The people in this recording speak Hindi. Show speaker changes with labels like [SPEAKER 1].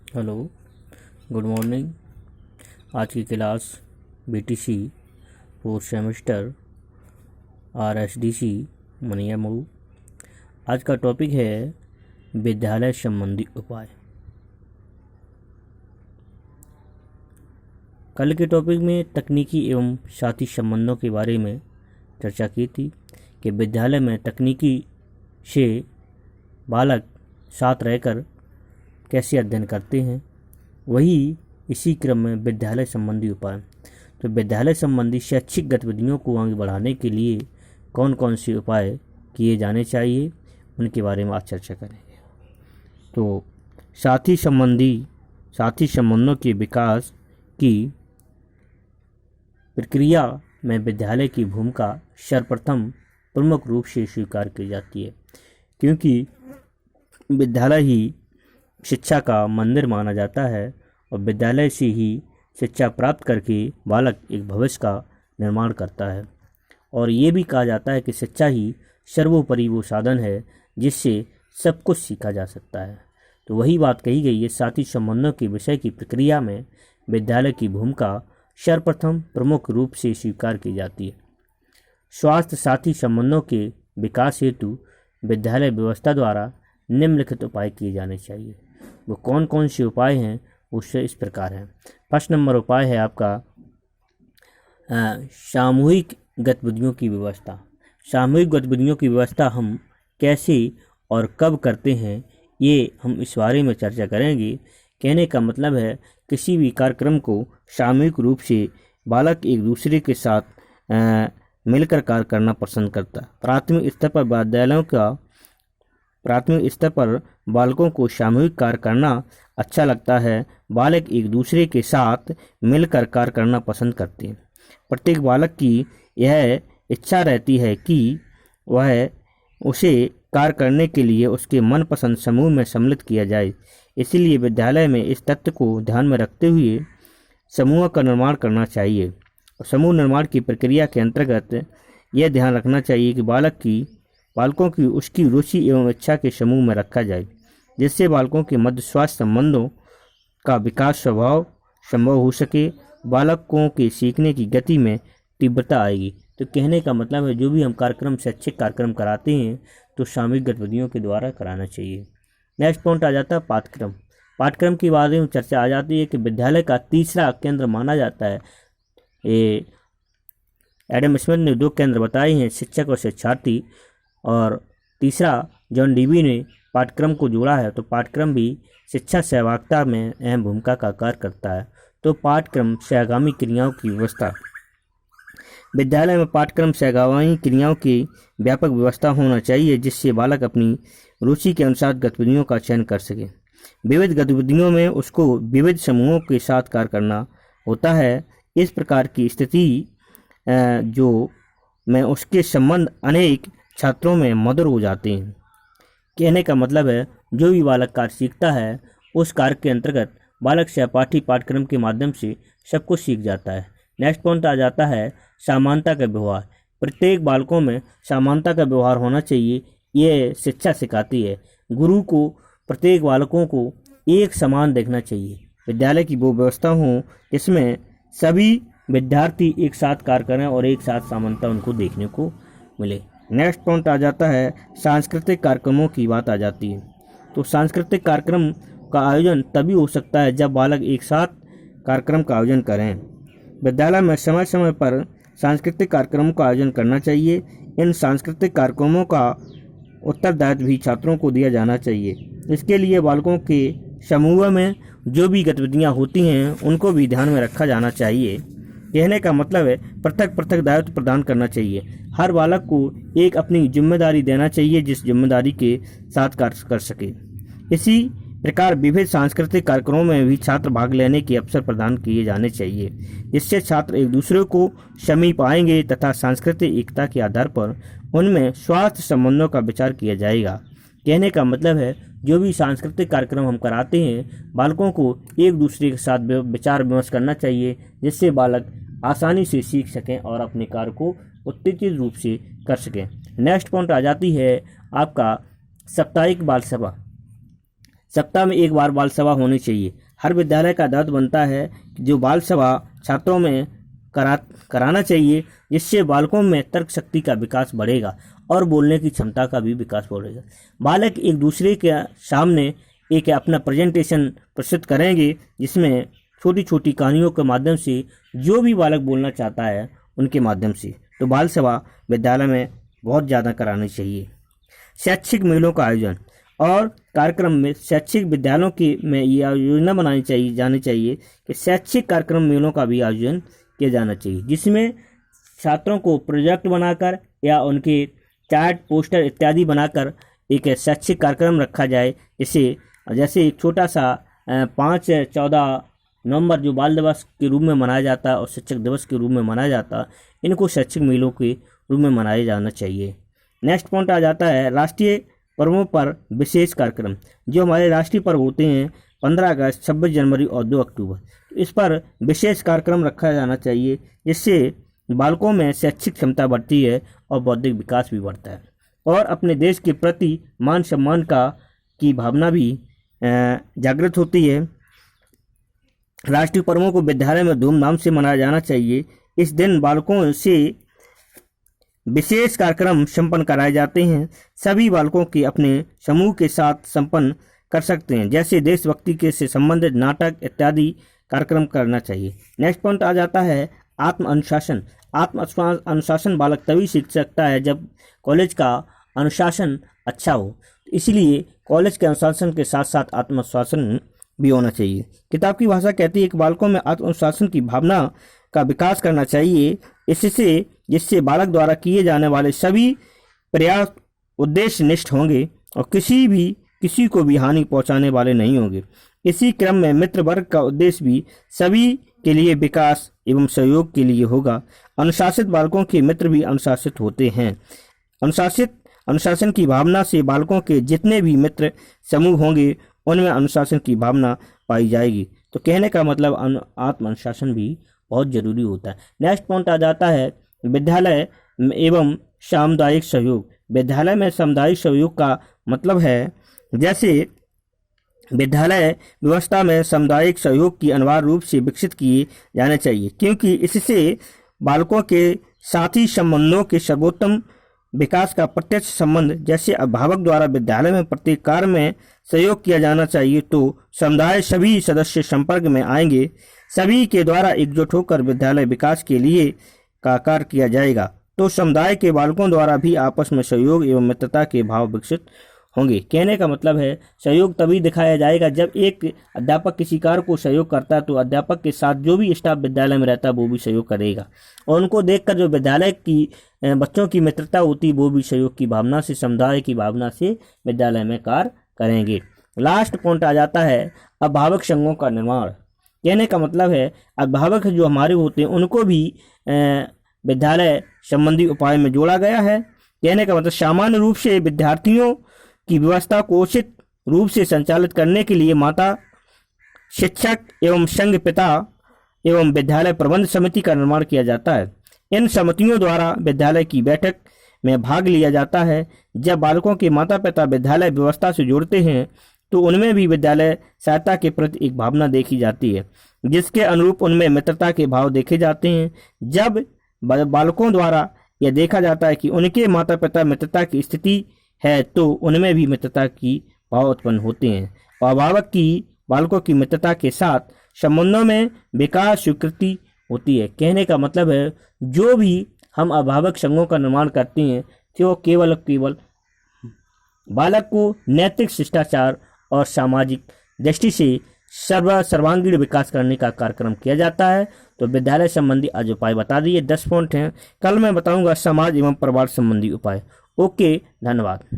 [SPEAKER 1] Hello, good morning. आज की class BTC fourth semester RSDC मनिया मऊ। आज का टॉपिक है विद्यालय संबंधी उपाय। कल के टॉपिक में तकनीकी एवं साथी संबंधों के बारे में चर्चा की थी कि विद्यालय में तकनीकी से बालक साथ रहकर कैसे अध्ययन करते हैं। वही इसी क्रम में विद्यालय संबंधी उपाय। तो विद्यालय संबंधी शैक्षिक गतिविधियों को आगे बढ़ाने के लिए कौन कौन से उपाय किए जाने चाहिए, उनके बारे में आज चर्चा करेंगे। तो साथी संबंधों के विकास की प्रक्रिया में विद्यालय की भूमिका सर्वप्रथम प्रमुख रूप से स्वीकार की जाती है, क्योंकि विद्यालय ही शिक्षा का मंदिर माना जाता है और विद्यालय से ही शिक्षा प्राप्त करके बालक एक भविष्य का निर्माण करता है। और ये भी कहा जाता है कि शिक्षा ही सर्वोपरि वो साधन है जिससे सब कुछ सीखा जा सकता है। तो वही बात कही गई है, साथी संबंधों के विषय की प्रक्रिया में विद्यालय की भूमिका सर्वप्रथम प्रमुख रूप से स्वीकार की जाती है। स्वास्थ्य साथी संबंधों के विकास हेतु विद्यालय व्यवस्था द्वारा निम्नलिखित उपाय किए जाने चाहिए। वो कौन कौन से उपाय हैं, उससे इस प्रकार हैं। फर्स्ट नंबर उपाय है आपका सामूहिक गतिविधियों की व्यवस्था। सामूहिक गतिविधियों की व्यवस्था हम कैसे और कब करते हैं, ये हम इस बारे में चर्चा करेंगे। कहने का मतलब है किसी भी कार्यक्रम को सामूहिक रूप से बालक एक दूसरे के साथ मिलकर कार्य करना पसंद करता है। प्राथमिक स्तर पर बालकों को सामूहिक कार्य करना अच्छा लगता है। बालक एक दूसरे के साथ मिलकर कार्य करना पसंद करते हैं। प्रत्येक बालक की यह इच्छा रहती है कि वह उसे कार्य करने के लिए उसके मनपसंद समूह में सम्मिलित किया जाए। इसीलिए विद्यालय में इस तथ्य को ध्यान में रखते हुए समूह का निर्माण करना चाहिए। समूह निर्माण की प्रक्रिया के अंतर्गत यह ध्यान रखना चाहिए कि बालकों की उसकी रुचि एवं इच्छा के समूह में रखा जाए, जिससे बालकों के मध्य स्वास्थ्य संबंधों का विकास संभव हो सके। बालकों के सीखने की गति में तीव्रता आएगी। तो कहने का मतलब है जो भी हम शैक्षिक कार्यक्रम कराते हैं तो सामूहिक गतिविधियों के द्वारा कराना चाहिए। नेक्स्ट पॉइंट आ जाता है पाठ्यक्रम। पाठ्यक्रम के बारे में चर्चा आ जाती है कि विद्यालय का तीसरा केंद्र माना जाता है। ये एडम स्मिथ ने 2 केंद्र बताए हैं, शिक्षक और शिक्षार्थी, और तीसरा जॉन डीवी ने पाठ्यक्रम को जोड़ा है। तो पाठ्यक्रम भी शिक्षा सहभागिता में अहम भूमिका का कार्य करता है। तो पाठ्यक्रम सहगामी क्रियाओं की व्यवस्था। विद्यालय में पाठ्यक्रम सहगामी क्रियाओं की व्यापक व्यवस्था होना चाहिए, जिससे बालक अपनी रुचि के अनुसार गतिविधियों का चयन कर सके। विविध गतिविधियों में उसको विविध समूहों के साथ कार्य करना होता है। इस प्रकार की स्थिति जो में उसके संबंध अनेक छात्रों में मधुर हो जाते हैं। कहने का मतलब है जो भी बालक कार्य सीखता है उस कार्य के अंतर्गत बालक सहपाठी पाठ्यक्रम के माध्यम से सब कुछ सीख जाता है। नेक्स्ट पॉइंट आ जाता है समानता का व्यवहार। प्रत्येक बालकों में समानता का व्यवहार होना चाहिए, ये शिक्षा सिखाती है। गुरु को प्रत्येक बालकों को एक समान देखना चाहिए। विद्यालय की वो व्यवस्था हो जिसमें सभी विद्यार्थी एक साथ कार्य करें और एक साथ समानता उनको देखने को मिले। नेक्स्ट पॉइंट आ जाता है सांस्कृतिक कार्यक्रमों की बात आ जाती है। तो सांस्कृतिक कार्यक्रम का आयोजन तभी हो सकता है जब बालक एक साथ कार्यक्रम का आयोजन करें। विद्यालय में समय समय पर सांस्कृतिक कार्यक्रमों का आयोजन करना चाहिए। इन सांस्कृतिक कार्यक्रमों का उत्तरदायित्व भी छात्रों को दिया जाना चाहिए। इसके लिए बालकों के समूह में जो भी गतिविधियां होती हैं उनको भी ध्यान में रखा जाना चाहिए। कहने का मतलब है पृथक दायित्व प्रदान करना चाहिए। हर बालक को एक अपनी जिम्मेदारी देना चाहिए जिस जिम्मेदारी के साथ कार्य कर सके। इसी प्रकार विविध सांस्कृतिक कार्यक्रमों में भी छात्र भाग लेने के अवसर प्रदान किए जाने चाहिए, जिससे छात्र एक दूसरे को समीप आएंगे तथा सांस्कृतिक एकता के आधार पर उनमें स्वास्थ्य संबंधों का विचार किया जाएगा। कहने का मतलब है जो भी सांस्कृतिक कार्यक्रम हम कराते हैं बालकों को एक दूसरे के साथ विचार विमर्श करना चाहिए, जिससे बालक आसानी से सीख सकें और अपने कार्य को उत्तेजित रूप से कर सकें। नेक्स्ट पॉइंट आ जाती है आपका साप्ताहिक बाल सभा। सप्ताह में एक बार बाल सभा होनी चाहिए। हर विद्यालय का दायित्व बनता है कि जो बाल सभा छात्रों में कराना चाहिए, जिससे बालकों में तर्क शक्ति का विकास बढ़ेगा और बोलने की क्षमता का भी विकास बढ़ेगा। बालक एक दूसरे के सामने एक अपना प्रेजेंटेशन प्रस्तुत करेंगे, जिसमें छोटी छोटी कहानियों के माध्यम से जो भी बालक बोलना चाहता है उनके माध्यम से। तो बाल सभा विद्यालय में बहुत ज़्यादा करानी चाहिए। शैक्षिक मेलों का आयोजन और कार्यक्रम में शैक्षिक विद्यालयों की में ये योजना बनानी जानी चाहिए कि शैक्षिक कार्यक्रम मेलों का भी आयोजन किया जाना चाहिए, जिसमें छात्रों को प्रोजेक्ट बनाकर या उनके चार्ट पोस्टर इत्यादि बनाकर एक शैक्षिक कार्यक्रम रखा जाए। जैसे एक छोटा सा 5-14 नवंबर जो बाल दिवस के रूप में मनाया जाता है और शिक्षक दिवस के रूप में मनाया जाता है, इनको शैक्षिक मेलों के रूप में मनाया जाना चाहिए। नेक्स्ट पॉइंट आ जाता है राष्ट्रीय पर्वों पर विशेष कार्यक्रम। जो हमारे राष्ट्रीय पर्व होते हैं 15 अगस्त, 26 जनवरी और 2 अक्टूबर, इस पर विशेष कार्यक्रम रखा जाना चाहिए, जिससे बालकों में शैक्षिक क्षमता बढ़ती है और बौद्धिक विकास भी बढ़ता है और अपने देश के प्रति मान सम्मान की भावना भी जागृत होती है। राष्ट्रीय पर्वों को विद्यालय में धूमधाम से मनाया जाना चाहिए। इस दिन बालकों से विशेष कार्यक्रम संपन्न कराए जाते हैं। सभी बालकों के अपने समूह के साथ संपन्न कर सकते हैं, जैसे देशभक्ति के से संबंधित नाटक इत्यादि कार्यक्रम करना चाहिए। नेक्स्ट पॉइंट आ जाता है आत्म अनुशासन। अनुशासन बालक तभी सीख सकता है जब कॉलेज का अनुशासन अच्छा हो। इसलिए कॉलेज के अनुशासन के साथ साथ आत्मनुशासन भी होना चाहिए। किताब की भाषा कहती है कि बालकों में आत्मनुशासन की भावना का विकास करना चाहिए, जिससे बालक द्वारा किए जाने वाले सभी प्रयास उद्देश्यनिष्ठ होंगे और किसी को भी हानि पहुंचाने वाले नहीं होंगे। इसी क्रम में मित्र वर्ग का उद्देश्य भी सभी के लिए विकास एवं सहयोग के लिए होगा। अनुशासित बालकों के मित्र भी अनुशासित होते हैं। अनुशासन की भावना से बालकों के जितने भी मित्र समूह होंगे उनमें अनुशासन की भावना पाई जाएगी। तो कहने का मतलब आत्म अनुशासन भी बहुत जरूरी होता है। नेक्स्ट पॉइंट आ जाता है विद्यालय एवं सामुदायिक सहयोग। विद्यालय में सामुदायिक सहयोग का मतलब है जैसे विद्यालय व्यवस्था में सामुदायिक सहयोग की अनिवार्य रूप से विकसित किए जाने चाहिए, क्योंकि इससे बालकों के साथी संबंधों के सर्वोत्तम विकास का प्रत्यक्ष संबंध। जैसे अभिभावक द्वारा विद्यालय में प्रत्येक कार्य में सहयोग किया जाना चाहिए, तो समुदाय सभी सदस्य संपर्क में आएंगे। सभी के द्वारा एकजुट होकर विद्यालय विकास के लिए का कार्य किया जाएगा, तो समुदाय के बालकों द्वारा भी आपस में सहयोग एवं मित्रता के भाव विकसित होंगे। कहने का मतलब है सहयोग तभी दिखाया जाएगा जब एक अध्यापक किसी कार्य को सहयोग करता है, तो अध्यापक के साथ जो भी स्टाफ विद्यालय में रहता है वो भी सहयोग करेगा, और उनको देखकर जो विद्यालय की बच्चों की मित्रता होती है वो भी सहयोग की भावना से, समुदाय की भावना से विद्यालय में कार्य करेंगे। लास्ट पॉइंट आ जाता है अभिभावक संघों का निर्माण। कहने का मतलब है अभिभावक जो हमारे होते हैं उनको भी विद्यालय संबंधी उपाय में जोड़ा गया है। कहने का मतलब सामान्य रूप से विद्यार्थियों की व्यवस्था को उचित रूप से संचालित करने के लिए माता, शिक्षक एवं संघ पिता एवं विद्यालय प्रबंध समिति का निर्माण किया जाता है। इन समितियों द्वारा विद्यालय की बैठक में भाग लिया जाता है। जब बालकों के माता पिता विद्यालय व्यवस्था से जुड़ते हैं तो उनमें भी विद्यालय सहायता के प्रति एक भावना देखी जाती है, जिसके अनुरूप उनमें मित्रता के भाव देखे जाते हैं। जब बालकों द्वारा यह देखा जाता है कि उनके माता पिता मित्रता की स्थिति है, तो उनमें भी मित्रता की भाव उत्पन्न होते हैं और अभिभावक की बालकों की मित्रता के साथ संबंधों में विकास स्वीकृति होती है। कहने का मतलब है जो भी हम अभिभावक संघों का निर्माण करते हैं तो केवल बालक को नैतिक शिष्टाचार और सामाजिक दृष्टि से सर्वांगीण विकास करने का कार्यक्रम किया जाता है। तो विद्यालय संबंधी आज उपाय बता दिए, 10 पॉइंट हैं। कल मैं बताऊंगा समाज एवं परिवार संबंधी उपाय। ओके, धन्यवाद।